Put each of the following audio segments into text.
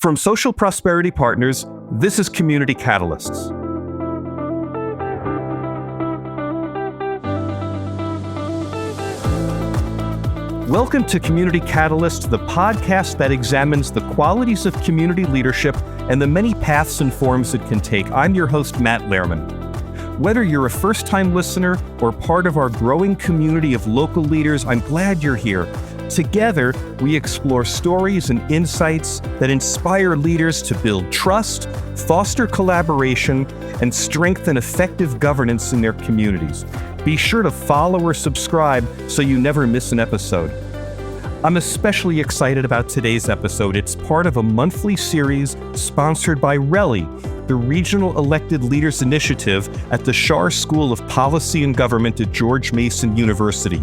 From Social Prosperity Partners, this is Community Catalysts. Welcome to Community Catalyst, the podcast that examines the qualities of community leadership and the many paths and forms it can take. I'm your host, Matt Lehrman. Whether you're a first-time listener or part of our growing community of local leaders, I'm glad you're here. Together, we explore stories and insights that inspire leaders to build trust, foster collaboration, and strengthen effective governance in their communities. Be sure to follow or subscribe so you never miss an episode. I'm especially excited about today's episode. It's part of a monthly series sponsored by RELI, the Regional Elected Leaders Initiative at the Schar School of Policy and Government at George Mason University.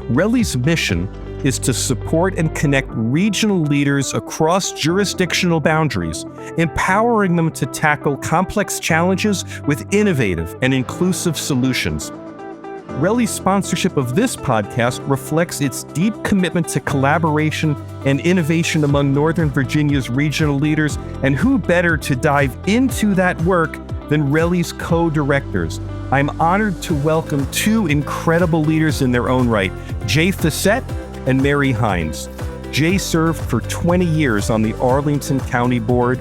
RELI's mission is to support and connect regional leaders across jurisdictional boundaries, empowering them to tackle complex challenges with innovative and inclusive solutions. RELI's sponsorship of this podcast reflects its deep commitment to collaboration and innovation among Northern Virginia's regional leaders, and who better to dive into that work than RELI's co-directors. I'm honored to welcome two incredible leaders in their own right, Jay Fisette and Mary Hynes. Jay served for 20 years on the Arlington County Board,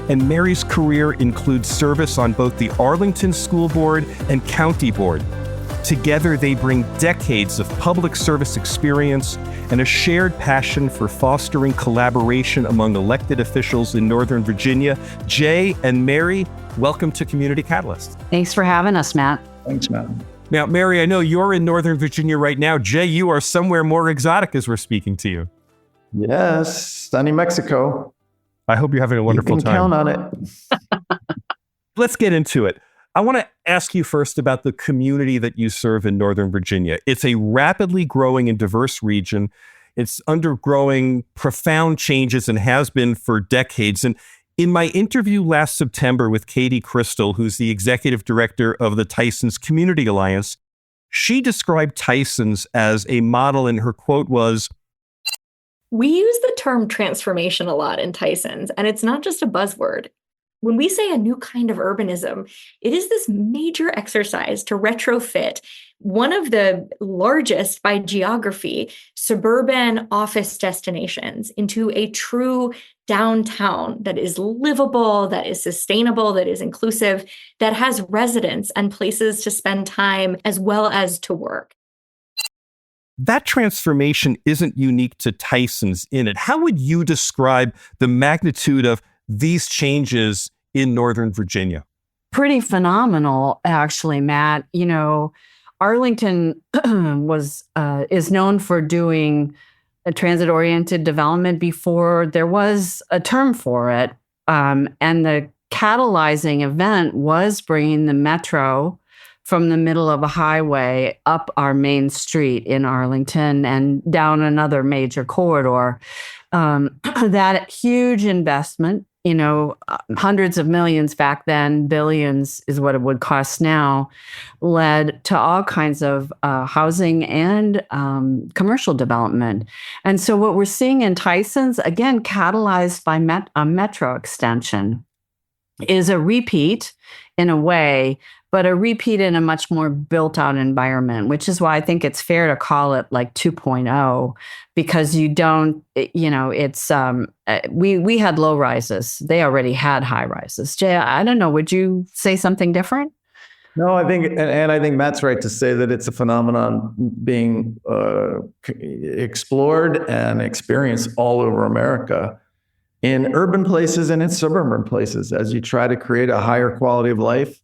and Mary's career includes service on both the Arlington School Board and County Board. Together, they bring decades of public service experience and a shared passion for fostering collaboration among elected officials in Northern Virginia. Jay and Mary, welcome to Community Catalyst. Thanks for having us, Matt. Thanks, Matt. Now, Mary, I know you're in Northern Virginia right now. Jay, you are somewhere more exotic as we're speaking to you. Yes, sunny Mexico. I hope you're having a wonderful time. Count on it. Let's get into it. I want to ask you first about the community that you serve in Northern Virginia. It's a rapidly growing and diverse region. It's undergoing profound changes and has been for decades. And in my interview last September with Katie Crystal, who's the executive director of the Tysons Community Alliance, she described Tysons as a model, and her quote was, "We use the term transformation a lot in Tysons, and it's not just a buzzword. When we say a new kind of urbanism, it is this major exercise to retrofit one of the largest by geography suburban office destinations into a true downtown that is livable, that is sustainable, that is inclusive, that has residents and places to spend time as well as to work." That transformation isn't unique to Tysons in it. How would you describe the magnitude of these changes in Northern Virginia? Pretty phenomenal, actually, Matt. You know, Arlington is known for doing a transit-oriented development before there was a term for it. And the catalyzing event was bringing the metro from the middle of a highway up our main street in Arlington and down another major corridor. That huge investment, hundreds of millions back then, billions is what it would cost now, led to all kinds of housing and commercial development. And so what we're seeing in Tysons, again, catalyzed by a metro extension, is a repeat in a way, but a repeat in a much more built-out environment, which is why I think it's fair to call it like 2.0, because you don't, it's, we had low rises. They already had high rises. Jay, I don't know, would you say something different? No, I think Matt's right to say that it's a phenomenon being explored and experienced all over America, in urban places and in suburban places, as you try to create a higher quality of life,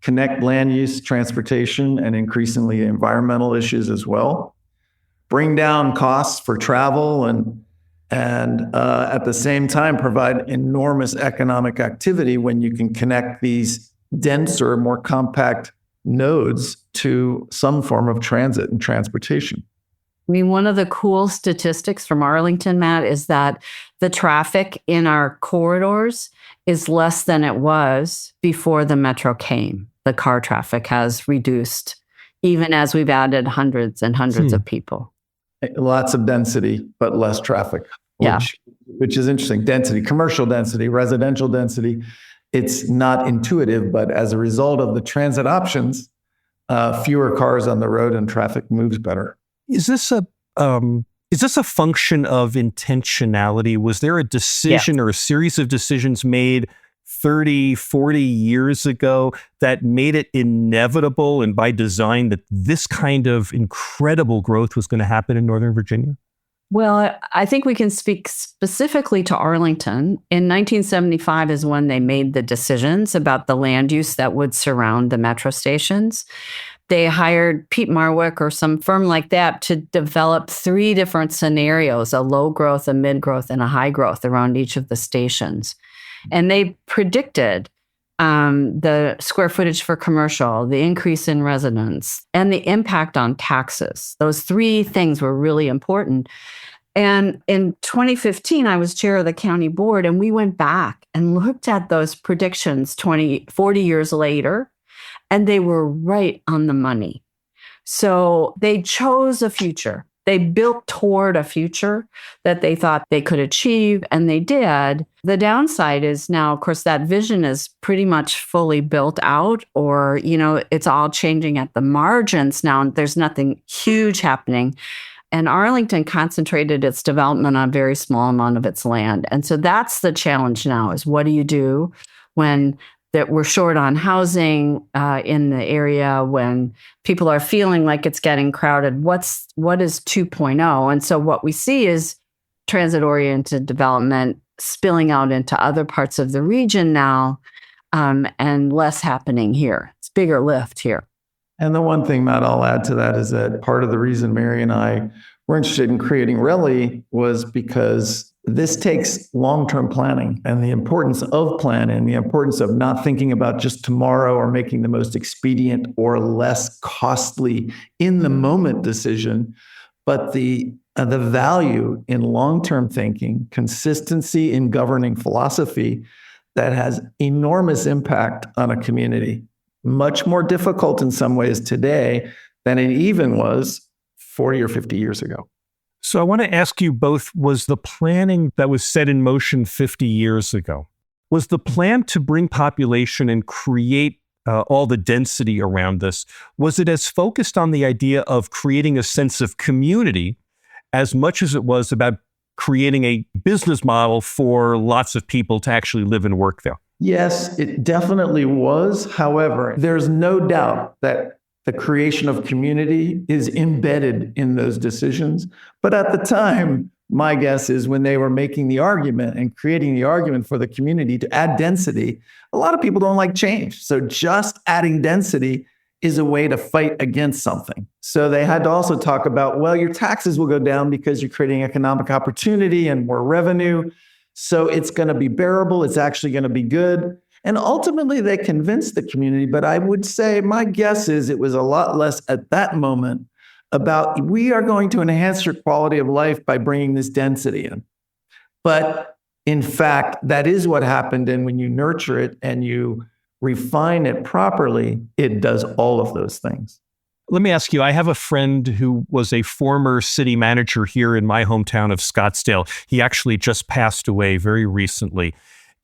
connect land use, transportation, and increasingly environmental issues as well, bring down costs for travel, and at the same time provide enormous economic activity when you can connect these denser, more compact nodes to some form of transit and transportation. I mean, one of the cool statistics from Arlington, Matt, is that the traffic in our corridors is less than it was before the metro came. The car traffic has reduced, even as we've added hundreds and hundreds of people. Lots of density, but less traffic. Yeah. which is interesting. Density, commercial density, residential density. It's not intuitive, but as a result of the transit options, fewer cars on the road and traffic moves better. Is this a function of intentionality? Was there a decision or a series of decisions made 30, 40 years ago that made it inevitable and by design that this kind of incredible growth was going to happen in Northern Virginia? Well, I think we can speak specifically to Arlington. In 1975 is when they made the decisions about the land use that would surround the metro stations. They hired Pete Marwick or some firm like that to develop 3 different scenarios, a low growth, a mid growth, and a high growth around each of the stations. And they predicted the square footage for commercial, the increase in residents, and the impact on taxes. Those 3 things were really important. And in 2015, I was chair of the county board, and we went back and looked at those predictions 40 years later, and they were right on the money. So they chose a future. They built toward a future that they thought they could achieve, and they did. The downside is now, of course, that vision is pretty much fully built out, or, it's all changing at the margins now. There's nothing huge happening. And Arlington concentrated its development on a very small amount of its land. And so that's the challenge now, is what do you do when that we're short on housing in the area, when people are feeling like it's getting crowded? What is 2.0? And so what we see is transit-oriented development spilling out into other parts of the region now, and less happening here. It's bigger lift here. And the one thing, Matt, I'll add to that is that part of the reason Mary and I were interested in creating RELI was because this takes long-term planning, and the importance of planning, the importance of not thinking about just tomorrow or making the most expedient or less costly in the moment decision, but the value in long-term thinking, consistency in governing philosophy that has enormous impact on a community. Much more difficult in some ways today than it even was 40 or 50 years ago. So I want to ask you both, was the planning that was set in motion 50 years ago, was the plan to bring population and create all the density around this, was it as focused on the idea of creating a sense of community as much as it was about creating a business model for lots of people to actually live and work there? Yes, it definitely was. However, there's no doubt that the creation of community is embedded in those decisions. But at the time, my guess is when they were making the argument and creating the argument for the community to add density, a lot of people don't like change. So just adding density is a way to fight against something. So they had to also talk about, well, your taxes will go down because you're creating economic opportunity and more revenue. So it's going to be bearable. It's actually going to be good. And ultimately, they convinced the community. But I would say my guess is it was a lot less at that moment about we are going to enhance your quality of life by bringing this density in. But in fact, that is what happened. And when you nurture it and you refine it properly, it does all of those things. Let me ask you, I have a friend who was a former city manager here in my hometown of Scottsdale. He actually just passed away very recently.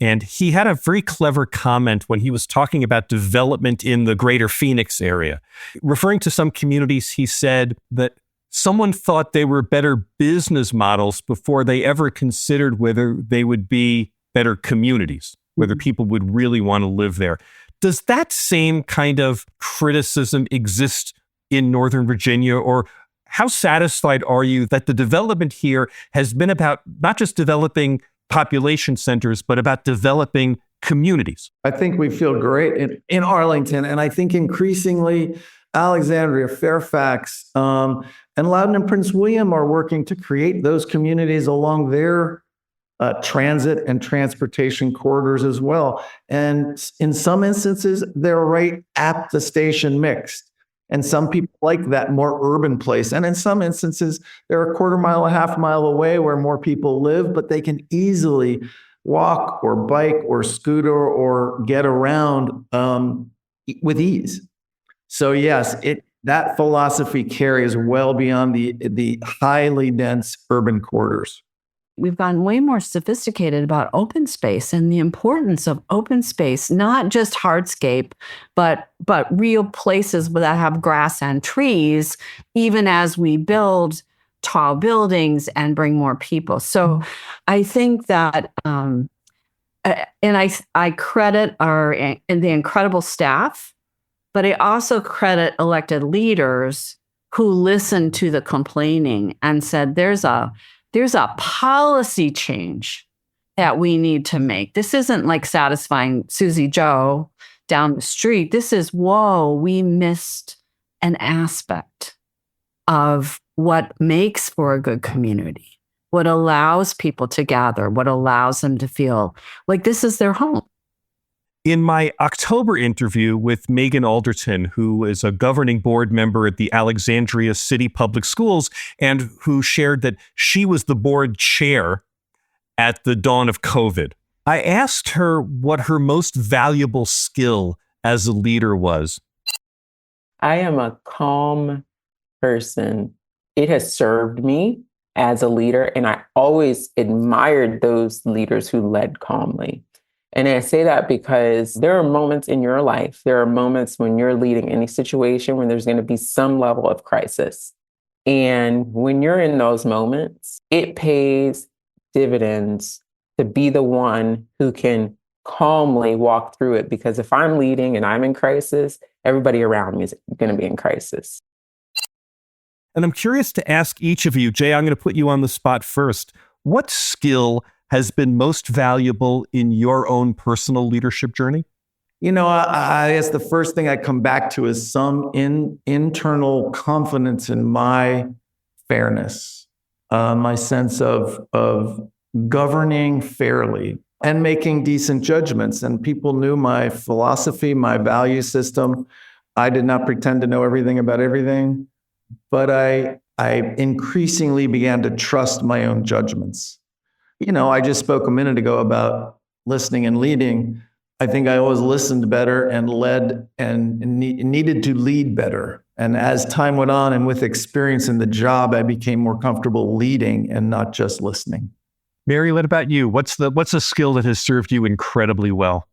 And he had a very clever comment when he was talking about development in the greater Phoenix area. Referring to some communities, he said that someone thought they were better business models before they ever considered whether they would be better communities, whether people would really want to live there. Does that same kind of criticism exist in Northern Virginia? Or how satisfied are you that the development here has been about not just developing population centers, but about developing communities? I think we feel great in Arlington. And I think increasingly Alexandria, Fairfax, and Loudoun and Prince William are working to create those communities along their transit and transportation corridors as well. And in some instances, they're right at the station mixed. And some people like that more urban place. And in some instances, they're a quarter mile, a half mile away where more people live, but they can easily walk or bike or scooter or get around with ease. So yes, that philosophy carries well beyond the highly dense urban corridors. we've gotten way more sophisticated about open space and the importance of open space, not just hardscape, but real places that have grass and trees, even as we build tall buildings and bring more people. So I think that, and I credit the incredible staff, but I also credit elected leaders who listened to the complaining and said, there's a policy change that we need to make. This isn't like satisfying Susie Joe down the street. This is, whoa, we missed an aspect of what makes for a good community, what allows people to gather, what allows them to feel like this is their home. In my October interview with Megan Alderton, who is a governing board member at the Alexandria City Public Schools and who shared that she was the board chair at the dawn of COVID, I asked her what her most valuable skill as a leader was. I am a calm person. It has served me as a leader, and I always admired those leaders who led calmly. And I say that because there are moments in your life, there are moments when you're leading any situation when there's going to be some level of crisis. And when you're in those moments, it pays dividends to be the one who can calmly walk through it. Because if I'm leading and I'm in crisis, everybody around me is going to be in crisis. And I'm curious to ask each of you, Jay, I'm going to put you on the spot first. What skill has been most valuable in your own personal leadership journey? I guess the first thing I come back to is some internal confidence in my fairness, my sense of governing fairly and making decent judgments. And people knew my philosophy, my value system. I did not pretend to know everything about everything, but I increasingly began to trust my own judgments. I just spoke a minute ago about listening and leading. I think I always listened better and led and needed to lead better. And as time went on and with experience in the job, I became more comfortable leading and not just listening. Mary, what about you? What's a skill that has served you incredibly well?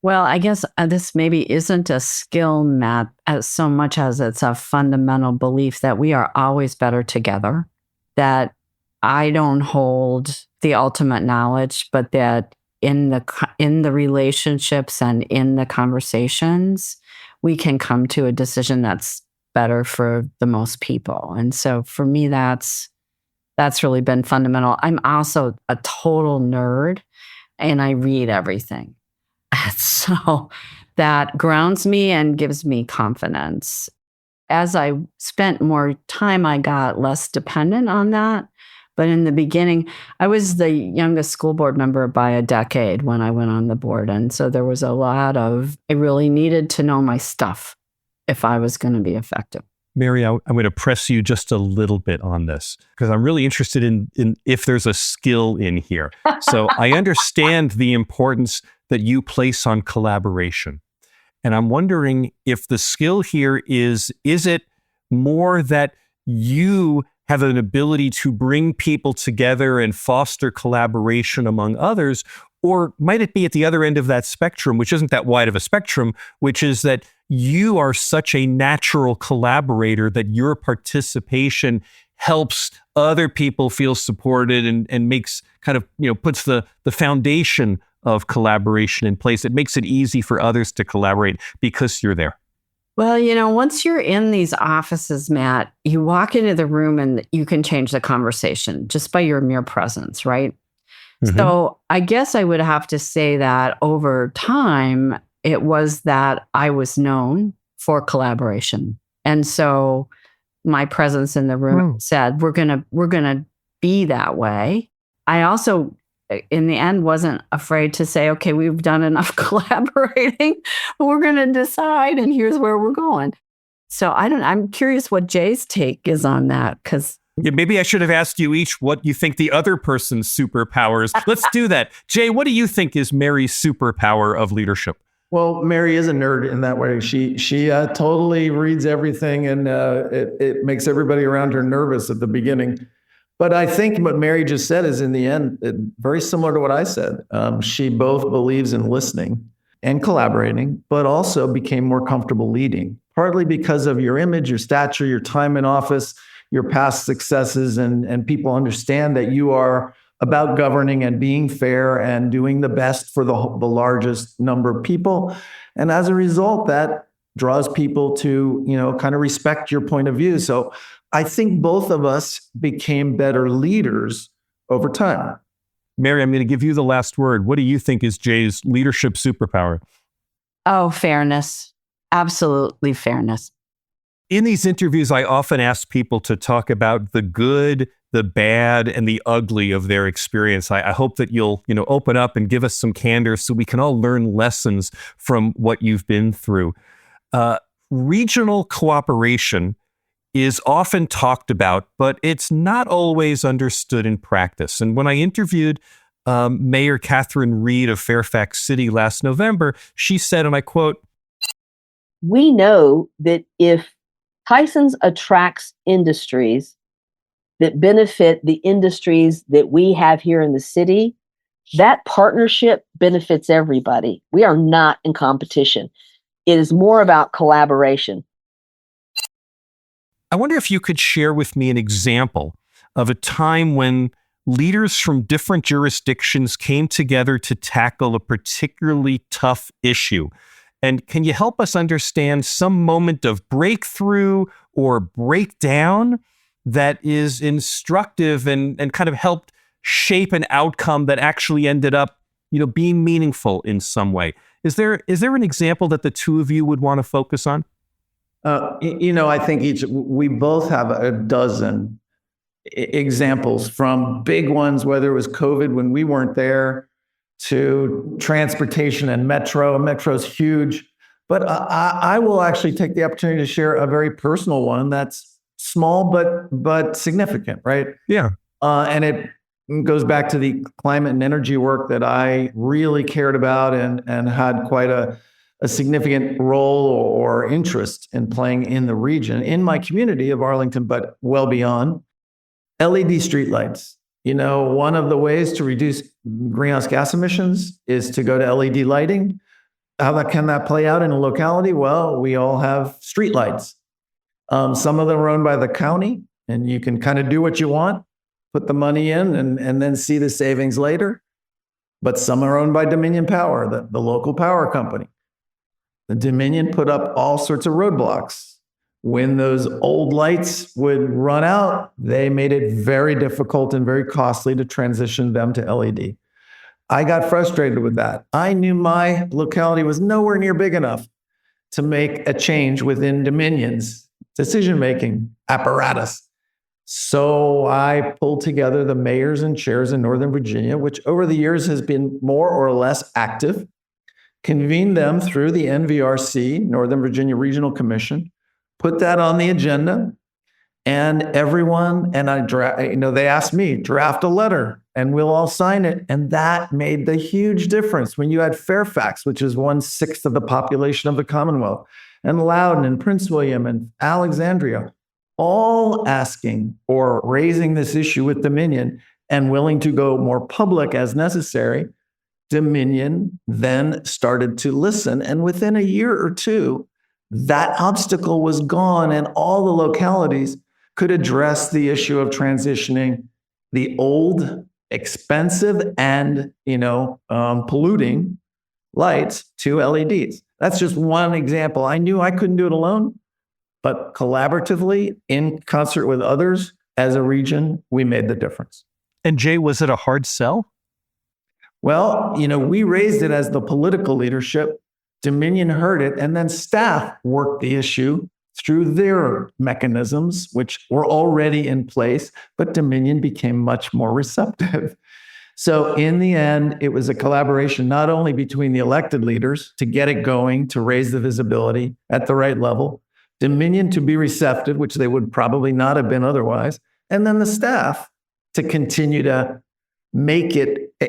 Well, I guess this maybe isn't a skill, Matt, as so much as it's a fundamental belief that we are always better together, that I don't hold the ultimate knowledge, but that in the relationships and in the conversations, we can come to a decision that's better for the most people. And so for me, that's really been fundamental. I'm also a total nerd and I read everything. So that grounds me and gives me confidence. As I spent more time, I got less dependent on that. But in the beginning, I was the youngest school board member by a decade when I went on the board. And so there was a lot of, I really needed to know my stuff if I was going to be effective. Mary, I'm going to press you just a little bit on this because I'm really interested in if there's a skill in here. So I understand the importance that you place on collaboration. And I'm wondering if the skill here is it more that you have an ability to bring people together and foster collaboration among others, or might it be at the other end of that spectrum, which isn't that wide of a spectrum, which is that you are such a natural collaborator that your participation helps other people feel supported and makes kind of, puts the foundation of collaboration in place. It makes it easy for others to collaborate because you're there. Well, once you're in these offices, Matt, you walk into the room and you can change the conversation just by your mere presence, right? Mm-hmm. So I guess I would have to say that over time, it was that I was known for collaboration. And so my presence in the room said, we're gonna be that way. I also, in the end, wasn't afraid to say, okay, we've done enough collaborating. We're going to decide, and here's where we're going. So I'm curious what Jay's take is on that, because maybe I should have asked you each what you think the other person's superpowers. Let's do that. Jay, what do you think is Mary's superpower of leadership? Well, Mary is a nerd in that way. She totally reads everything, and it makes everybody around her nervous at the beginning. But I think what Mary just said is, in the end, very similar to what I said. She both believes in listening and collaborating, but also became more comfortable leading, partly because of your image, your stature, your time in office, your past successes, and people understand that you are about governing and being fair and doing the best for the largest number of people. And as a result, that draws people to, kind of respect your point of view. So I think both of us became better leaders over time. Mary, I'm going to give you the last word. What do you think is Jay's leadership superpower? Oh, fairness. Absolutely fairness. In these interviews, I often ask people to talk about the good, the bad, and the ugly of their experience. I hope that you'll, open up and give us some candor so we can all learn lessons from what you've been through. Regional cooperation is often talked about, but it's not always understood in practice. And when I interviewed Mayor Catherine Reed of Fairfax City last November, she said, and I quote, "We know that if Tyson's attracts industries that benefit the industries that we have here in the city, that partnership benefits everybody. We are not in competition. It is more about collaboration." I wonder if you could share with me an example of a time when leaders from different jurisdictions came together to tackle a particularly tough issue. And can you help us understand some moment of breakthrough or breakdown that is instructive and kind of helped shape an outcome that actually ended up, being meaningful in some way? Is there an example that the two of you would want to focus on? I think we both have a dozen examples, from big ones, whether it was COVID when we weren't there, to transportation and metro. Metro's huge. But I will actually take the opportunity to share a very personal one that's small but significant, right? Yeah. And it goes back to the climate and energy work that I really cared about and had quite a significant role or interest in playing in the region, in my community of Arlington, but well beyond. LED streetlights. One of the ways to reduce greenhouse gas emissions is to go to LED lighting. How can that play out in a locality? Well, we all have streetlights. Some of them are owned by the county, and you can kind of do what you want, put the money in, and then see the savings later. But some are owned by Dominion Power, the local power company. The Dominion put up all sorts of roadblocks. When those old lights would run out, they made it very difficult and very costly to transition them to LED. I got frustrated with that. I knew my locality was nowhere near big enough to make a change within Dominion's decision-making apparatus. So I pulled together the mayors and chairs in Northern Virginia, which over the years has been more or less active, convened them through the NVRC, Northern Virginia Regional Commission, put that on the agenda, and everyone, and they asked me, draft a letter, and we'll all sign it. And that made the huge difference when you had Fairfax, which is 1/6 of the population of the Commonwealth, and Loudoun and Prince William and Alexandria, all asking or raising this issue with Dominion and willing to go more public as necessary. Dominion then started to listen. And within a year or two, that obstacle was gone, and all the localities could address the issue of transitioning the old, expensive, and polluting lights to LEDs. That's just one example. I knew I couldn't do it alone, but collaboratively, in concert with others, as a region, we made the difference. And Jay, was it a hard sell? Well, we raised it as the political leadership. Dominion heard it, and then staff worked the issue through their mechanisms, which were already in place, but Dominion became much more receptive. So in the end, it was a collaboration not only between the elected leaders to get it going, to raise the visibility at the right level, Dominion to be receptive, which they would probably not have been otherwise, and then the staff to continue to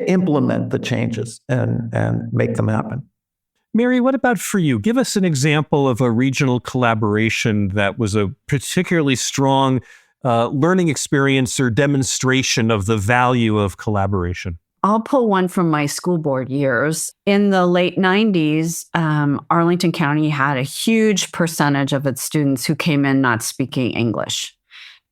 implement the changes and make them happen. Mary, what about for you? Give us an example of a regional collaboration that was a particularly strong learning experience or demonstration of the value of collaboration? I'll pull one from my school board years. In the late 90s, Arlington County had a huge percentage of its students who came in not speaking English.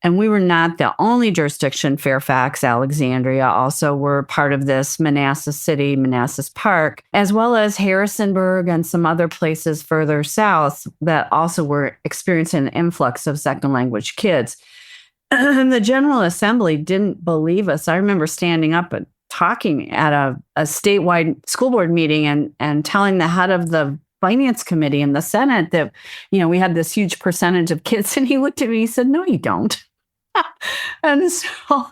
And we were not the only jurisdiction. Fairfax, Alexandria also were part of this, Manassas City, Manassas Park, as well as Harrisonburg and some other places further south that also were experiencing an influx of second language kids. And the General Assembly didn't believe us. I remember standing up and talking at a statewide school board meeting and telling the head of the finance committee in the Senate that, we had this huge percentage of kids. And he looked at me, he said, "No, you don't." And so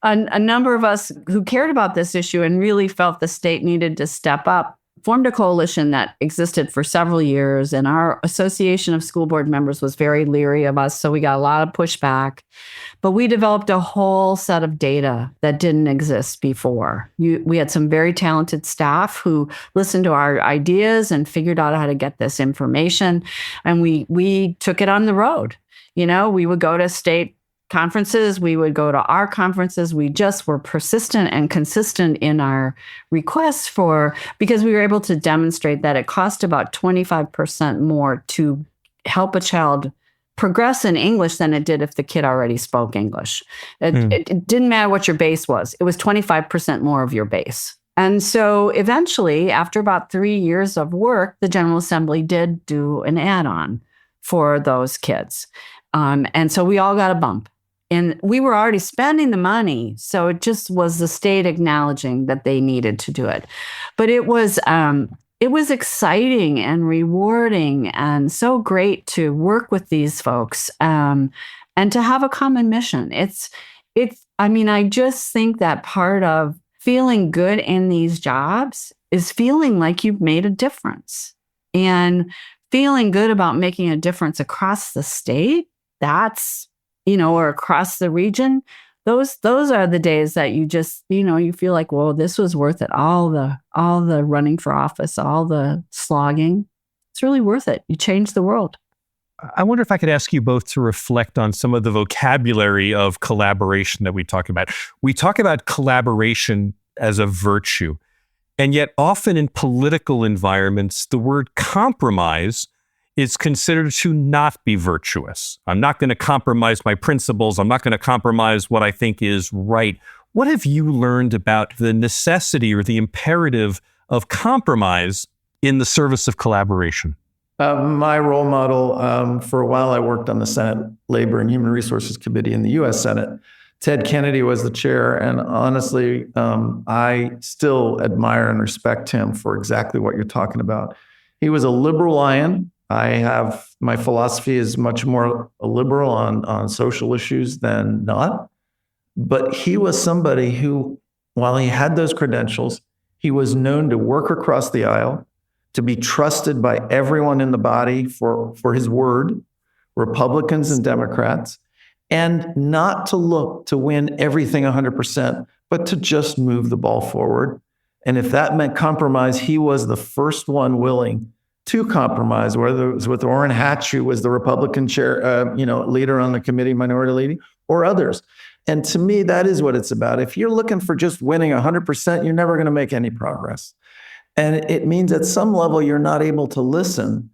a number of us who cared about this issue and really felt the state needed to step up formed a coalition that existed for several years. And our Association of School Board Members was very leery of us. So we got a lot of pushback. But we developed a whole set of data that didn't exist before. We had some very talented staff who listened to our ideas and figured out how to get this information. And we took it on the road. We would go to state conferences, we would go to our conferences. We just were persistent and consistent in our requests because we were able to demonstrate that it cost about 25% more to help a child progress in English than it did if the kid already spoke English. It didn't matter what your base was. It was 25% more of your base. And so eventually, after about 3 years of work, the General Assembly did do an add-on for those kids. And so we all got a bump. And we were already spending the money, so it just was the state acknowledging that they needed to do it. But it was exciting and rewarding and so great to work with these folks and to have a common mission. I just think that part of feeling good in these jobs is feeling like you've made a difference. And feeling good about making a difference across the state, or across the region, those are the days that you just, you feel like, well, this was worth it. All the running for office, all the slogging, it's really worth it. You changed the world. I wonder if I could ask you both to reflect on some of the vocabulary of collaboration that we talk about. We talk about collaboration as a virtue, and yet often in political environments, the word compromise is considered to not be virtuous. I'm not going to compromise my principles. I'm not going to compromise what I think is right. What have you learned about the necessity or the imperative of compromise in the service of collaboration? My role model, for a while, I worked on the Senate Labor and Human Resources Committee in the U.S. Senate. Ted Kennedy was the chair, and honestly, I still admire and respect him for exactly what you're talking about. He was a liberal lion. My philosophy is much more liberal on social issues than not. But he was somebody who, while he had those credentials, he was known to work across the aisle, to be trusted by everyone in the body for his word, Republicans and Democrats, and not to look to win everything 100%, but to just move the ball forward. And if that meant compromise, he was the first one willing to compromise, whether it was with Orrin Hatch, who was the Republican chair, leader on the committee, minority leading, or others. And to me, that is what it's about. If you're looking for just winning 100%, you're never going to make any progress. And it means at some level, you're not able to listen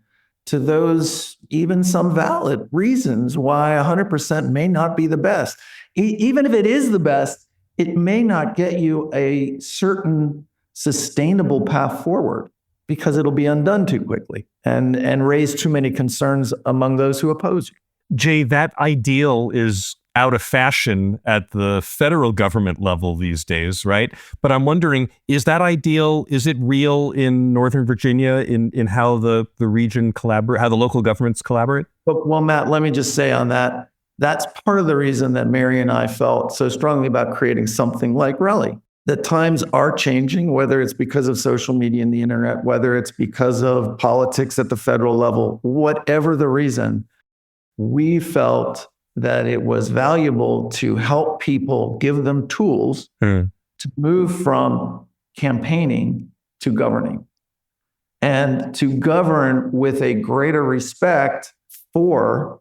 to those, even some valid reasons why 100% may not be the best. Even if it is the best, it may not get you a certain sustainable path forward, because it'll be undone too quickly and raise too many concerns among those who oppose you. Jay, that ideal is out of fashion at the federal government level these days, right? But I'm wondering, is that ideal? Is it real in Northern Virginia in how the region collaborate, how the local governments collaborate? Well, Matt, let me just say on that, that's part of the reason that Mary and I felt so strongly about creating something like RELI. The times are changing, whether it's because of social media and the internet, whether it's because of politics at the federal level, whatever the reason, we felt that it was valuable to help people, give them tools to move from campaigning to governing, and to govern with a greater respect for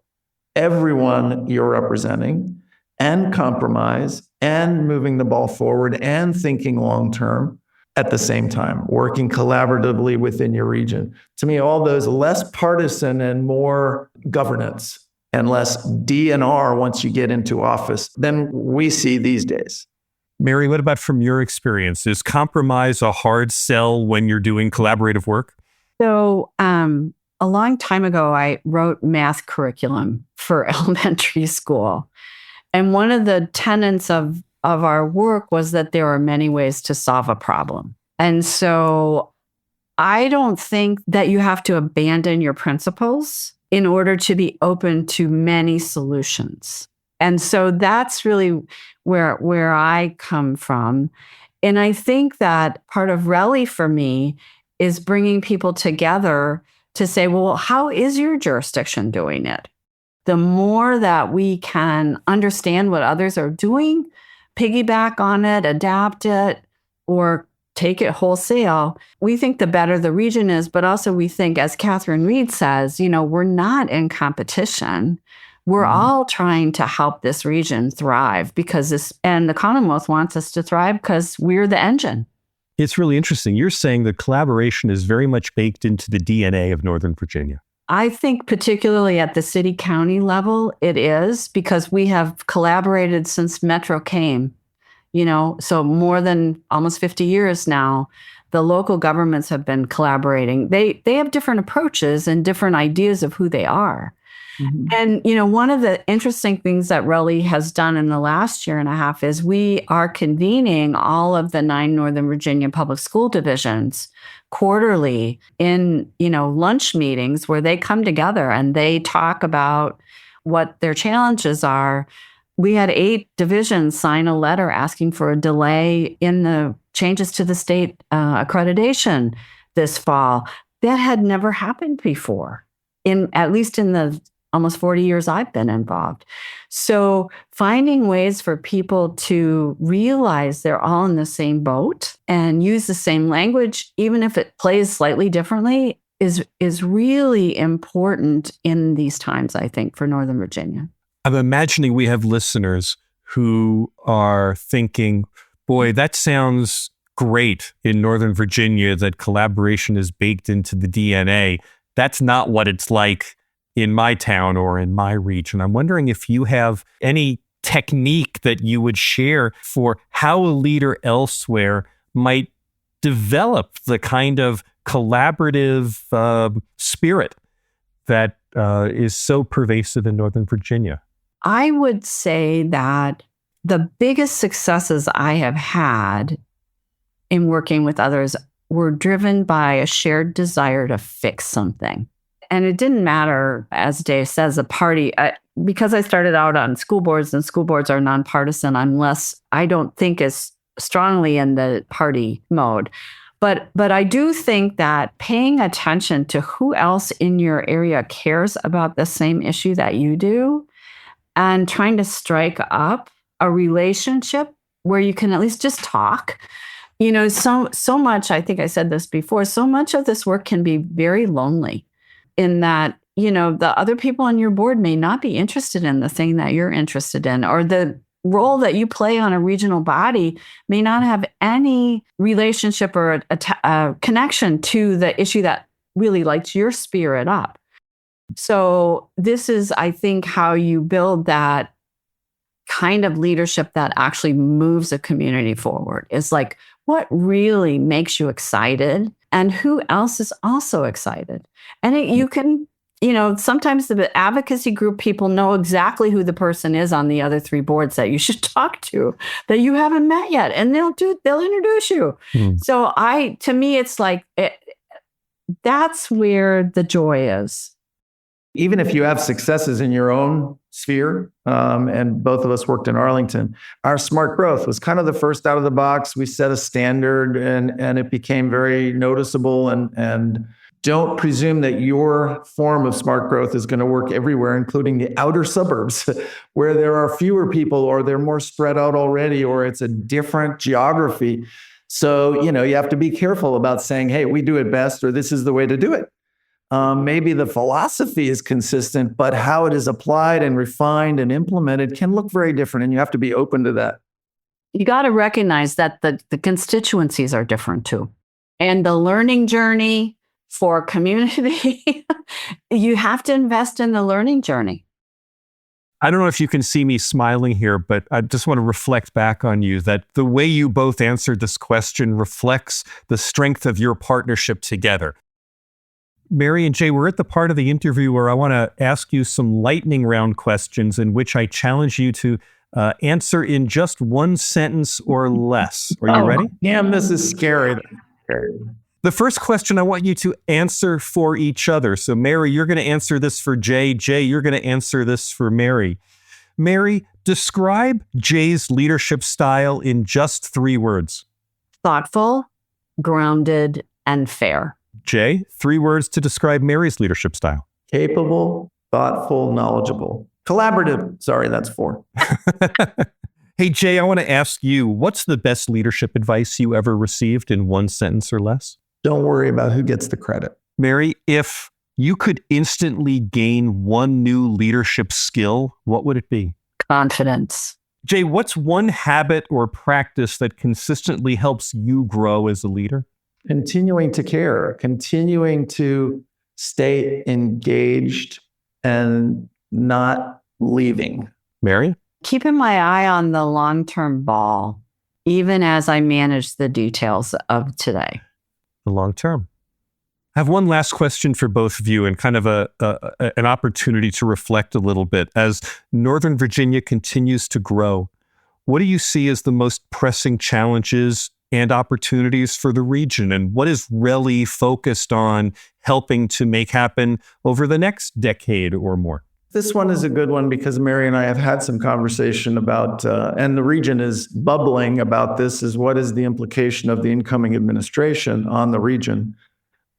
everyone you're representing, and compromise and moving the ball forward and thinking long term at the same time, working collaboratively within your region. To me, all those less partisan and more governance and less D&R once you get into office than we see these days. Mary, what about from your experience? Is compromise a hard sell when you're doing collaborative work? So a long time ago, I wrote math curriculum for elementary school. And one of the tenets of our work was that there are many ways to solve a problem. And so I don't think that you have to abandon your principles in order to be open to many solutions. And so that's really where I come from. And I think that part of RELI for me is bringing people together to say, well, how is your jurisdiction doing it? The more that we can understand what others are doing, piggyback on it, adapt it, or take it wholesale, we think the better the region is. But also we think, as Catherine Reed says, we're not in competition. We're all trying to help this region thrive and the Commonwealth wants us to thrive because we're the engine. It's really interesting. You're saying that collaboration is very much baked into the DNA of Northern Virginia. I think particularly at the city-county level, it is, because we have collaborated since Metro came, so more than almost 50 years now, the local governments have been collaborating. They have different approaches and different ideas of who they are. Mm-hmm. And, one of the interesting things that RELI has done in the last year and a half is we are convening all of the 9 Northern Virginia public school divisions quarterly in, lunch meetings where they come together and they talk about what their challenges are. We had 8 divisions sign a letter asking for a delay in the changes to the state accreditation this fall. That had never happened before, at least in the almost 40 years I've been involved. So finding ways for people to realize they're all in the same boat and use the same language, even if it plays slightly differently, is really important in these times, I think, for Northern Virginia. I'm imagining we have listeners who are thinking, boy, that sounds great in Northern Virginia, that collaboration is baked into the DNA. That's not what it's like in my town or in my region. I'm wondering if you have any technique that you would share for how a leader elsewhere might develop the kind of collaborative spirit that is so pervasive in Northern Virginia. I would say that the biggest successes I have had in working with others were driven by a shared desire to fix something. And it didn't matter, as Dave says, a party, because I started out on school boards and school boards are nonpartisan, I don't think as strongly in the party mode. But I do think that paying attention to who else in your area cares about the same issue that you do and trying to strike up a relationship where you can at least just talk. So much, I think I said this before, so much of this work can be very lonely in that, the other people on your board may not be interested in the thing that you're interested in, or the role that you play on a regional body may not have any relationship or a connection to the issue that really lights your spirit up. So this is, I think, how you build that kind of leadership that actually moves a community forward. Is like, what really makes you excited and who else is also excited? And you can, sometimes the advocacy group people know exactly who the person is on the other 3 boards that you should talk to that you haven't met yet. And they'll introduce you. So to me, it's like, that's where the joy is. Even if you have successes in your own sphere, and both of us worked in Arlington, our smart growth was kind of the first out of the box. We set a standard and it became very noticeable. And don't presume that your form of smart growth is going to work everywhere, including the outer suburbs where there are fewer people or they're more spread out already, or it's a different geography. So, you have to be careful about saying, hey, we do it best, or this is the way to do it. Maybe the philosophy is consistent, but how it is applied and refined and implemented can look very different. And you have to be open to that. You got to recognize that the constituencies are different too. And the learning journey for community, you have to invest in the learning journey. I don't know if you can see me smiling here, but I just want to reflect back on you that the way you both answered this question reflects the strength of your partnership together. Mary and Jay, we're at the part of the interview where I want to ask you some lightning round questions in which I challenge you to answer in just one sentence or less. Are you ready? Damn, this is scary. The first question, I want you to answer for each other. So Mary, you're going to answer this for Jay. Jay, you're going to answer this for Mary. Mary, describe Jay's leadership style in just 3 words. Thoughtful, grounded, and fair. Jay, 3 words to describe Mary's leadership style. Capable, thoughtful, knowledgeable. Collaborative. Sorry, that's 4. Hey, Jay, I want to ask you, what's the best leadership advice you ever received in 1 sentence or less? Don't worry about who gets the credit. Mary, if you could instantly gain 1 new leadership skill, what would it be? Confidence. Jay, what's 1 habit or practice that consistently helps you grow as a leader? Continuing to care, continuing to stay engaged and not leaving. Mary? Keeping my eye on the long-term ball, even as I manage the details of today. The long term. I have one last question for both of you and kind of an opportunity to reflect a little bit. As Northern Virginia continues to grow, what do you see as the most pressing challenges and opportunities for the region? And what is RELI focused on helping to make happen over the next decade or more? This one is a good one because Mary and I have had some conversation about, and the region is bubbling about this, is what is the implication of the incoming administration on the region?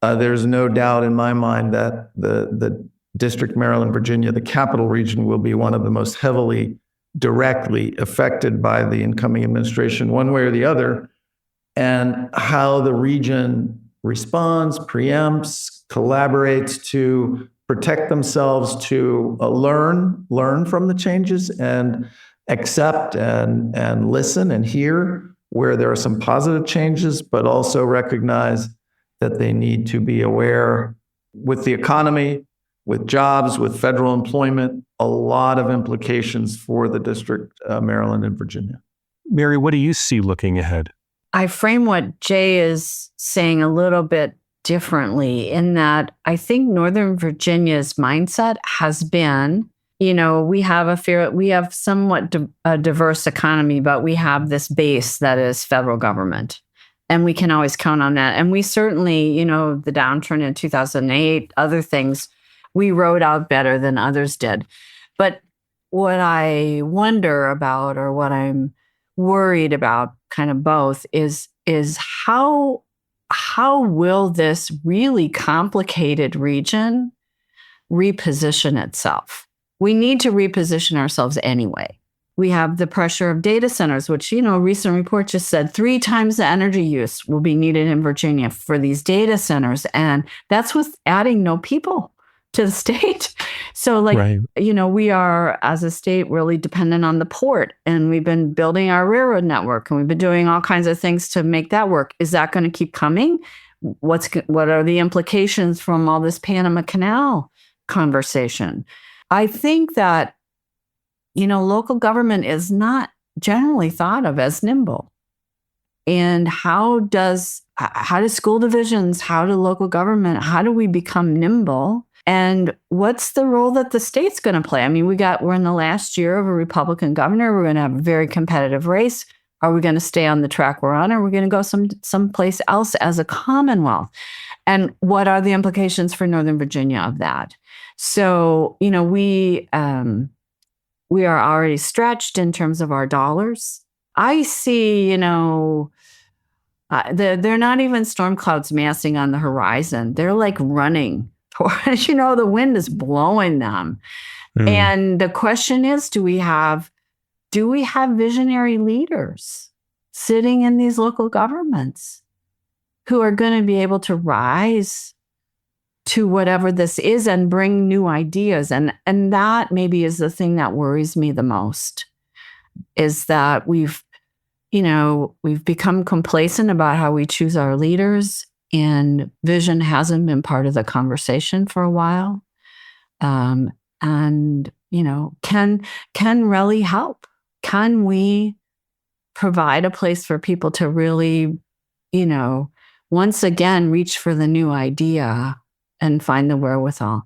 There's no doubt in my mind that the District, Maryland, Virginia, the capital region will be one of the most heavily, directly affected by the incoming administration, one way or the other. And how the region responds, preempts, collaborates to protect themselves, to learn from the changes and accept and listen and hear where there are some positive changes, but also recognize that they need to be aware with the economy, with jobs, with federal employment, a lot of implications for the District, Maryland and Virginia. Mary, what do you see looking ahead? I frame what Jay is saying a little bit differently in that I think Northern Virginia's mindset has been, we have somewhat a diverse economy, but we have this base that is federal government. And we can always count on that. And we certainly, the downturn in 2008, other things, we rode out better than others did. But what I wonder about, or what I'm worried about, kind of both, is how will this really complicated region reposition itself? We need to reposition ourselves anyway. We have the pressure of data centers, which, a recent report just said 3 times the energy use will be needed in Virginia for these data centers. And that's with adding no people to the state. So right. We are, as a state, really dependent on the port. And we've been building our railroad network, and we've been doing all kinds of things to make that work. Is that going to keep coming? What are the implications from all this Panama Canal conversation? I think that local government is not generally thought of as nimble. And how do school divisions, how do local government, how do we become nimble? And what's the role that the state's going to play? I mean, we're in the last year of a Republican governor. We're going to have a very competitive race. Are we going to stay on the track we're on, or are we going to go someplace else as a Commonwealth? And what are the implications for Northern Virginia of that? So, we are already stretched in terms of our dollars. I see, they're not even storm clouds massing on the horizon. They're like running towards, the wind is blowing them. And the question is, do we have visionary leaders sitting in these local governments who are going to be able to rise to whatever this is and bring new ideas. And that maybe is the thing that worries me the most, is that we've become complacent about how we choose our leaders, and vision hasn't been part of the conversation for a while. Can RELI help? Can we provide a place for people to really, once again, reach for the new idea and find the wherewithal?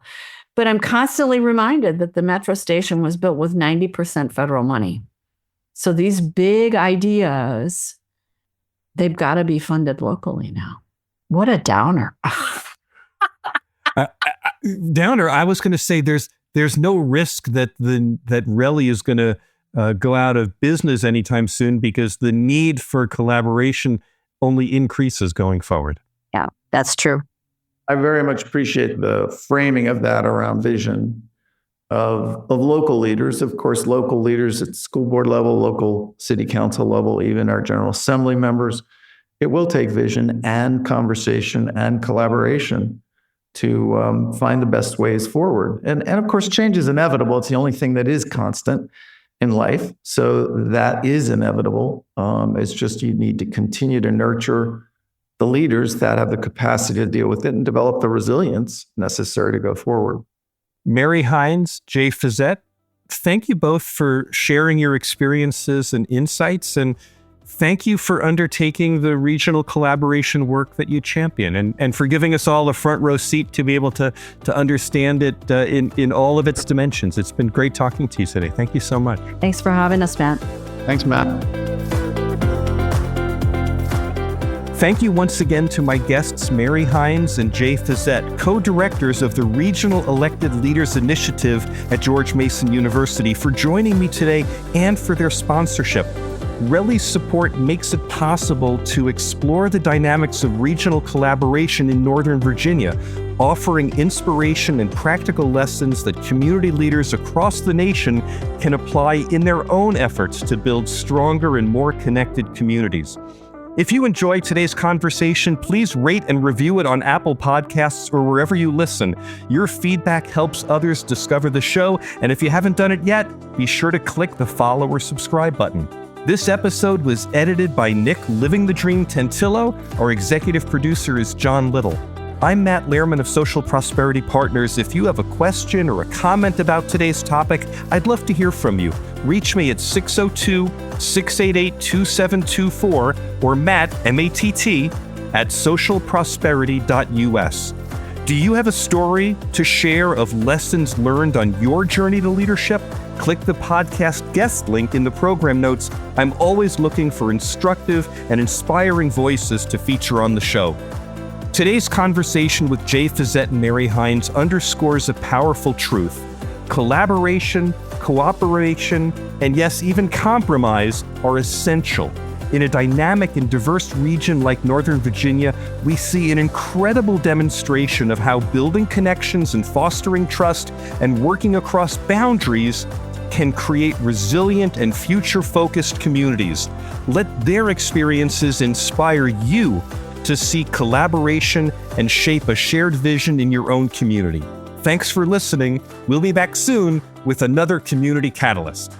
But I'm constantly reminded that the metro station was built with 90% federal money. So these big ideas, they've got to be funded locally now. What a downer. Downer, I was going to say there's no risk that RELI is going to go out of business anytime soon, because the need for collaboration only increases going forward. Yeah, that's true. I very much appreciate the framing of that around vision of local leaders. Of course, local leaders at school board level, local city council level, even our General Assembly members. It will take vision and conversation and collaboration to find the best ways forward. And of course, change is inevitable. It's the only thing that is constant in life. So that is inevitable. It's just you need to continue to nurture the leaders that have the capacity to deal with it and develop the resilience necessary to go forward. Mary Hynes, Jay Fisette, thank you both for sharing your experiences and insights, and thank you for undertaking the regional collaboration work that you champion, and for giving us all a front row seat to be able to understand it in all of its dimensions. It's been great talking to you today. Thank you so much. Thanks for having us, Matt. Thanks, Matt. Thank you once again to my guests, Mary Hynes and Jay Fisette, co-directors of the Regional Elected Leaders Initiative at George Mason University, for joining me today and for their sponsorship. RELI's support makes it possible to explore the dynamics of regional collaboration in Northern Virginia, offering inspiration and practical lessons that community leaders across the nation can apply in their own efforts to build stronger and more connected communities. If you enjoyed today's conversation, please rate and review it on Apple Podcasts or wherever you listen. Your feedback helps others discover the show, and if you haven't done it yet, be sure to click the follow or subscribe button. This episode was edited by Nick Living the Dream Tentillo. Our executive producer is John Little. I'm Matt Lehrman of Social Prosperity Partners. If you have a question or a comment about today's topic, I'd love to hear from you. Reach me at 602-688-2724 or Matt, M-A-T-T, at socialprosperity.us. Do you have a story to share of lessons learned on your journey to leadership? Click the podcast guest link in the program notes. I'm always looking for instructive and inspiring voices to feature on the show. Today's conversation with Jay Fisette and Mary Hynes underscores a powerful truth. Collaboration, cooperation, and yes, even compromise are essential. In a dynamic and diverse region like Northern Virginia, we see an incredible demonstration of how building connections and fostering trust and working across boundaries can create resilient and future-focused communities. Let their experiences inspire you to seek collaboration and shape a shared vision in your own community. Thanks for listening. We'll be back soon with another Community Catalyst.